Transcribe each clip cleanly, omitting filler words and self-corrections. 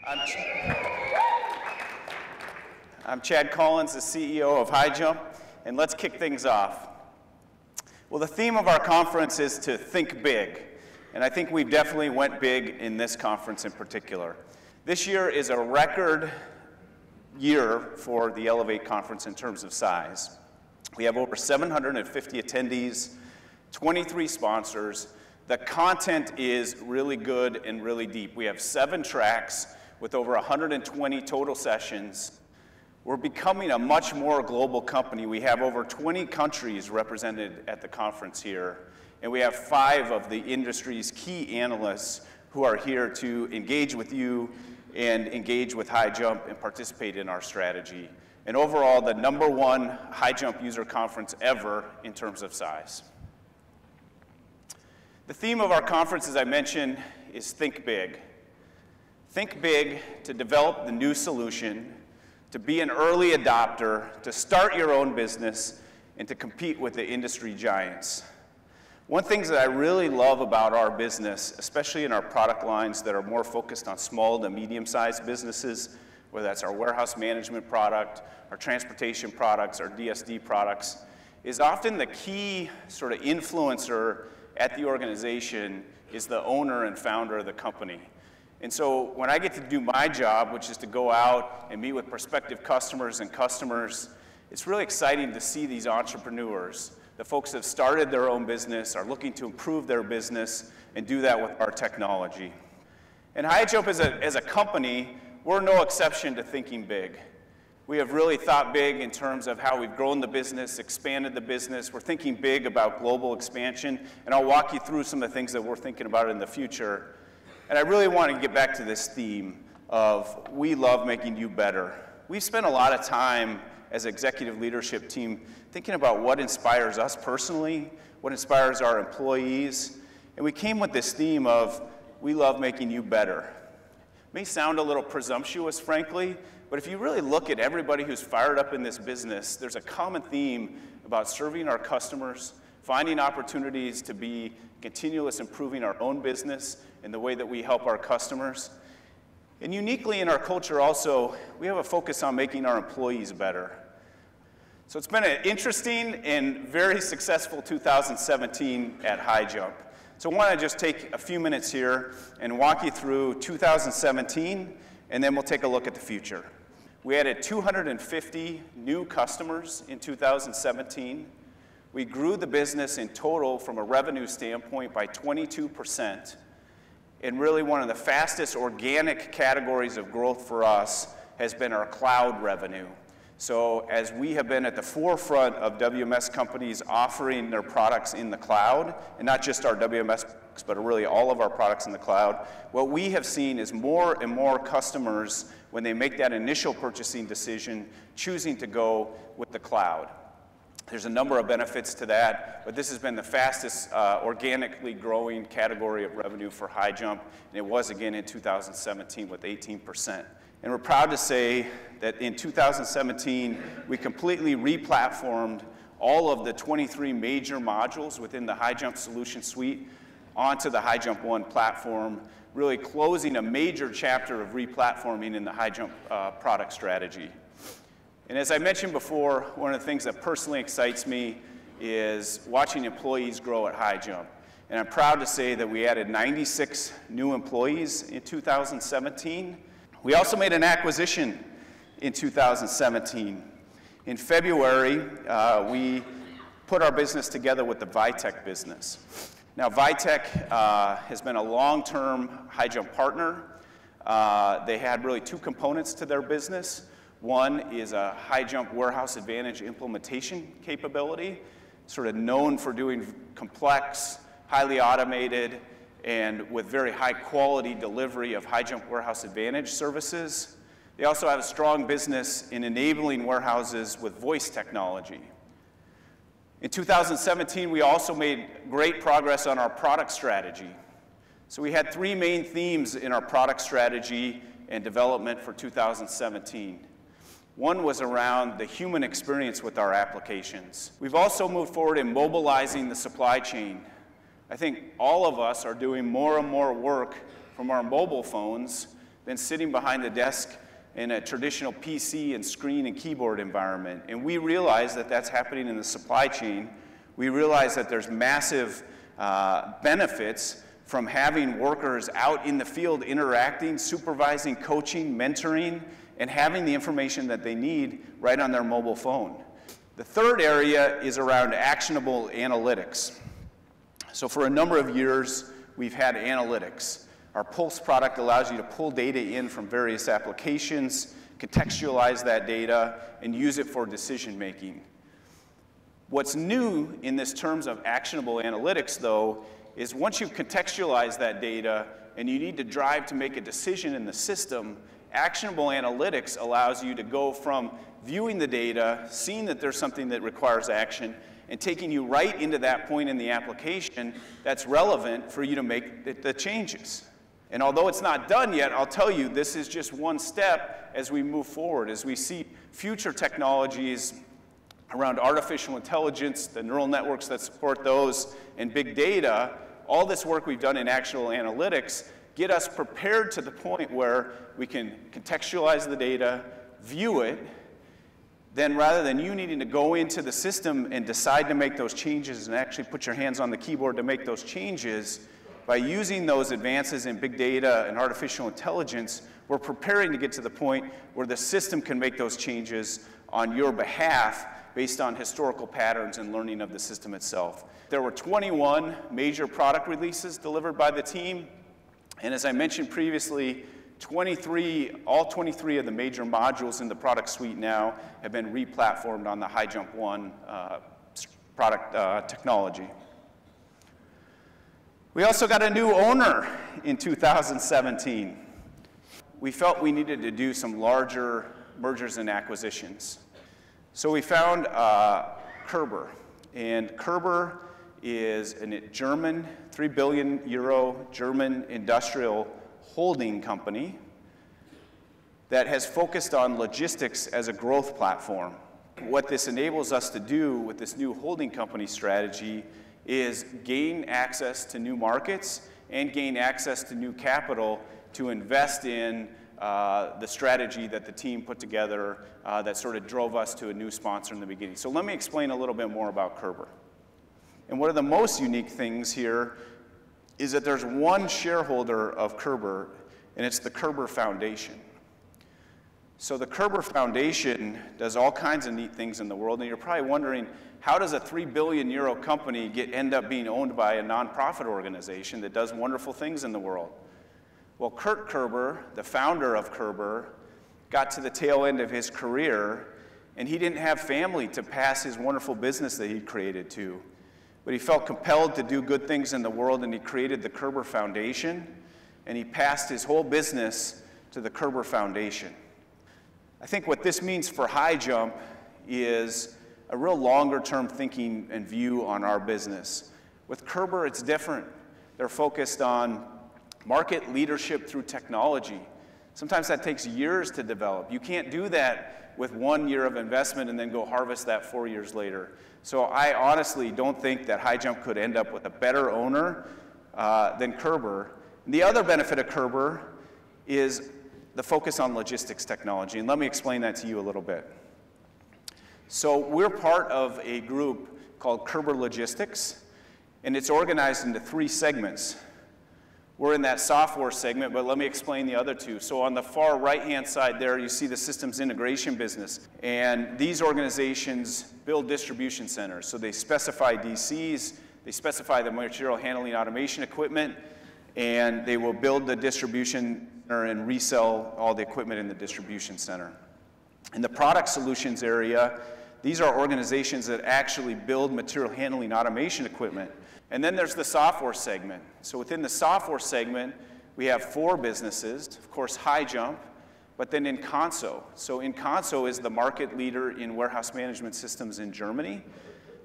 I'm Chad Collins, the CEO of HighJump, and let's kick things off. Well, the theme of our conference is to think big, and I think we definitely went big in this conference in particular. This year is a record year for the Elevate conference in terms of size. We have over 750 attendees, 23 sponsors. The content is really good and really deep. We have 7 tracks with over 120 total sessions. We're becoming a much more global company. We have over 20 countries represented at the conference here, and we have 5 of the industry's key analysts who are here to engage with you and engage with HighJump and participate in our strategy. And overall, the #1 HighJump user conference ever in terms of size. The theme of our conference, as I mentioned, is Think Big. Think big to develop the new solution, to be an early adopter, to start your own business, and to compete with the industry giants. One thing that I really love about our business, especially in our product lines that are more focused on small to medium-sized businesses, whether that's our warehouse management product, our transportation products, our DSD products, is often the key sort of influencer at the organization is the owner and founder of the company. And so when I get to do my job, which is to go out and meet with prospective customers and customers, it's really exciting to see these entrepreneurs, the folks that have started their own business, are looking to improve their business, and do that with our technology. And HighJump as a company, we're no exception to thinking big. We have really thought big in terms of how we've grown the business, expanded the business. We're thinking big about global expansion, and I'll walk you through some of the things that we're thinking about in the future. And I really want to get back to this theme of we love making you better. We've spent a lot of time as executive leadership team thinking about what inspires us personally, what inspires our employees, and we came with this theme of we love making you better. It may sound a little presumptuous, frankly, but if you really look at everybody who's fired up in this business, there's a common theme about serving our customers, finding opportunities to be continuous improving our own business in the way that we help our customers. And uniquely in our culture also, we have a focus on making our employees better. So it's been an interesting and very successful 2017 at HighJump. So I want to just take a few minutes here and walk you through 2017, and then we'll take a look at the future. We added 250 new customers in 2017. We grew the business in total from a revenue standpoint by 22%. And really one of the fastest organic categories of growth for us has been our cloud revenue. So as we have been at the forefront of WMS companies offering their products in the cloud, and not just our WMS, but really all of our products in the cloud, what we have seen is more and more customers, when they make that initial purchasing decision, choosing to go with the cloud. There's a number of benefits to that, but this has been the fastest organically growing category of revenue for HighJump, and it was again in 2017 with 18%. And we're proud to say that in 2017, we completely re-platformed all of the 23 major modules within the HighJump solution suite onto the HighJump One platform, really closing a major chapter of re-platforming in the HighJump product strategy. And as I mentioned before, one of the things that personally excites me is watching employees grow at HighJump. And I'm proud to say that we added 96 new employees in 2017. We also made an acquisition in 2017. In February, we put our business together with the Vitec business. Now, Vitec has been a long-term HighJump partner. They had really 2 components to their business. One is a HighJump Warehouse Advantage implementation capability, sort of known for doing complex, highly automated, and with very high quality delivery of HighJump Warehouse Advantage services. They also have a strong business in enabling warehouses with voice technology. In 2017, we also made great progress on our product strategy. So we had 3 main themes in our product strategy and development for 2017. One was around the human experience with our applications. We've also moved forward in mobilizing the supply chain. I think all of us are doing more and more work from our mobile phones than sitting behind the desk in a traditional PC and screen and keyboard environment. And we realize that that's happening in the supply chain. We realize that there's massive benefits from having workers out in the field interacting, supervising, coaching, mentoring, and having the information that they need right on their mobile phone. The third area is around actionable analytics. So for a number of years, we've had analytics. Our Pulse product allows you to pull data in from various applications, contextualize that data, and use it for decision making. What's new in this terms of actionable analytics, though, is once you've contextualized that data and you need to drive to make a decision in the system, actionable analytics allows you to go from viewing the data, seeing that there's something that requires action, and taking you right into that point in the application that's relevant for you to make the changes. And although it's not done yet, I'll tell you, this is just one step as we move forward, as we see future technologies around artificial intelligence, the neural networks that support those, and big data. All this work we've done in actionable analytics get us prepared to the point where we can contextualize the data, view it, then rather than you needing to go into the system and decide to make those changes and actually put your hands on the keyboard to make those changes, by using those advances in big data and artificial intelligence, we're preparing to get to the point where the system can make those changes on your behalf based on historical patterns and learning of the system itself. There were 21 major product releases delivered by the team, and as I mentioned previously, all 23 of the major modules in the product suite now have been re-platformed on the HighJump One product technology. We also got a new owner in 2017. We felt we needed to do some larger mergers and acquisitions. So we found Kerber, and Kerber is a German, 3 billion euro German industrial holding company that has focused on logistics as a growth platform. What this enables us to do with this new holding company strategy is gain access to new markets and gain access to new capital to invest in the strategy that the team put together that sort of drove us to a new sponsor in the beginning. So let me explain a little bit more about Kerber. And one of the most unique things here is that there's one shareholder of Kerber, and it's the Kerber Foundation. So the Kerber Foundation does all kinds of neat things in the world, and you're probably wondering, how does a 3 billion euro company end up being owned by a nonprofit organization that does wonderful things in the world? Well, Kurt Kerber, the founder of Kerber, got to the tail end of his career, and he didn't have family to pass his wonderful business that he created to. But he felt compelled to do good things in the world, and he created the Kerber Foundation, and he passed his whole business to the Kerber Foundation. I think what this means for HighJump is a real longer-term thinking and view on our business. With Kerber, it's different. They're focused on market leadership through technology. Sometimes that takes years to develop. You can't do that with 1 year of investment and then go harvest that 4 years later. So I honestly don't think that HighJump could end up with a better owner than Kerber. And the other benefit of Kerber is the focus on logistics technology, and let me explain that to you a little bit. So we're part of a group called Kerber Logistics, and it's organized into 3 segments. We're in that software segment, but let me explain the other 2. So on the far right-hand side there, you see the systems integration business. And these organizations build distribution centers. So they specify DCs, they specify the material handling automation equipment, and they will build the distribution center and resell all the equipment in the distribution center. In the product solutions area, these are organizations that actually build material handling automation equipment. And then there's the software segment. So within the software segment, we have 4 businesses, of course, HighJump, but then Inconso. So Inconso is the market leader in warehouse management systems in Germany.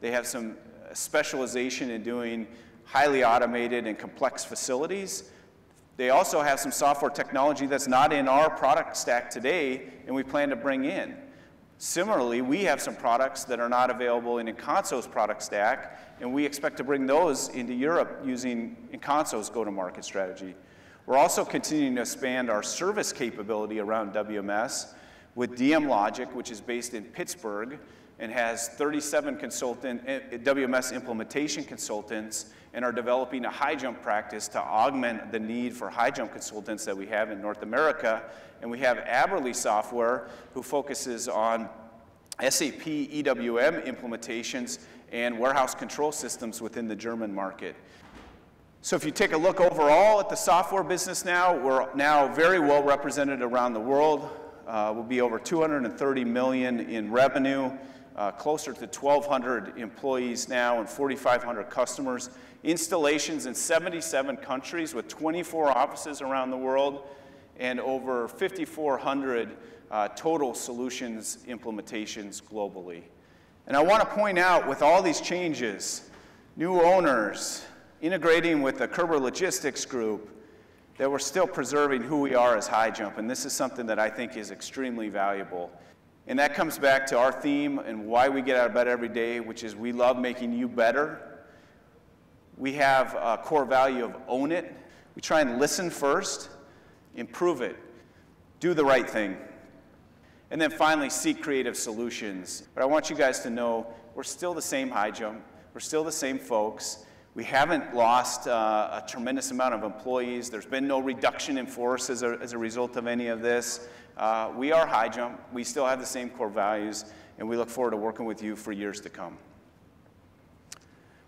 They have some specialization in doing highly automated and complex facilities. They also have some software technology that's not in our product stack today, and we plan to bring in. Similarly, we have some products that are not available in Inconso's product stack, and we expect to bring those into Europe using Inconso's go-to-market strategy. We're also continuing to expand our service capability around WMS with DM Logic, which is based in Pittsburgh and has 37 WMS implementation consultants, and are developing a HighJump practice to augment the need for HighJump consultants that we have in North America. And we have Aberly Software, who focuses on SAP EWM implementations and warehouse control systems within the German market. So if you take a look overall at the software business now, we're now very well represented around the world. We'll be over 230 million in revenue, closer to 1,200 employees now and 4,500 customers. Installations in 77 countries with 24 offices around the world and over 5,400 total solutions implementations globally. And I want to point out, with all these changes, new owners, integrating with the Kerber Logistics group, that we're still preserving who we are as HighJump, and this is something that I think is extremely valuable. And that comes back to our theme and why we get out of bed every day, which is we love making you better. We have a core value of own it. We try and listen first, improve it, do the right thing, and then finally seek creative solutions. But I want you guys to know we're still the same HighJump. We're still the same folks. We haven't lost a tremendous amount of employees. There's been no reduction in force as a result of any of this. We are HighJump. We still have the same core values, and we look forward to working with you for years to come.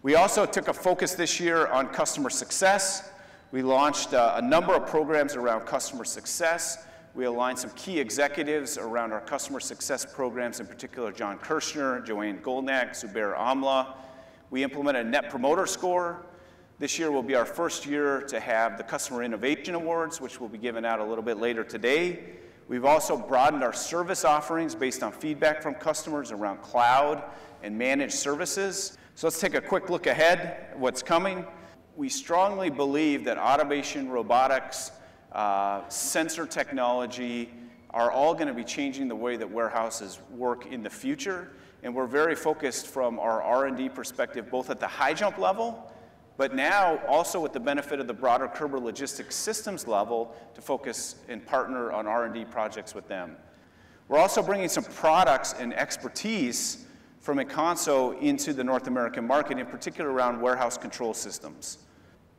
We also took a focus this year on customer success. We launched a number of programs around customer success. We aligned some key executives around our customer success programs, in particular John Kirshner, Joanne Goldnack, Zubair Amla. We implemented a Net Promoter Score. This year will be our first year to have the Customer Innovation Awards, which will be given out a little bit later today. We've also broadened our service offerings based on feedback from customers around cloud and managed services. So let's take a quick look ahead at what's coming. We strongly believe that automation, robotics, sensor technology are all going to be changing the way that warehouses work in the future. And we're very focused from our R&D perspective, both at the HighJump level, but now also with the benefit of the broader Kerber Logistics systems level to focus and partner on R&D projects with them. We're also bringing some products and expertise from Econso into the North American market, in particular around warehouse control systems.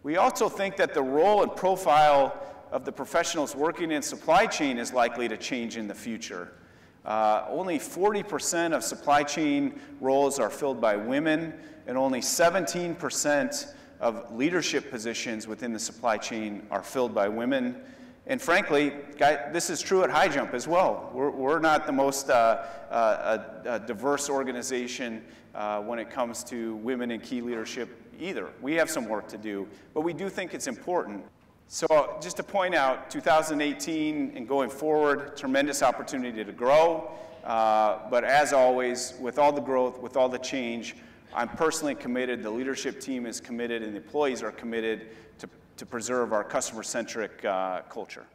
We also think that the role and profile of the professionals working in supply chain is likely to change in the future. Only 40% of supply chain roles are filled by women, and only 17% of leadership positions within the supply chain are filled by women. And frankly, this is true at HighJump as well. We're not the most diverse organization when it comes to women in key leadership either. We have some work to do, but we do think it's important. So just to point out, 2018 and going forward, tremendous opportunity to grow. But as always, with all the growth, with all the change, I'm personally committed, the leadership team is committed, and the employees are committed to preserve our customer-centric culture.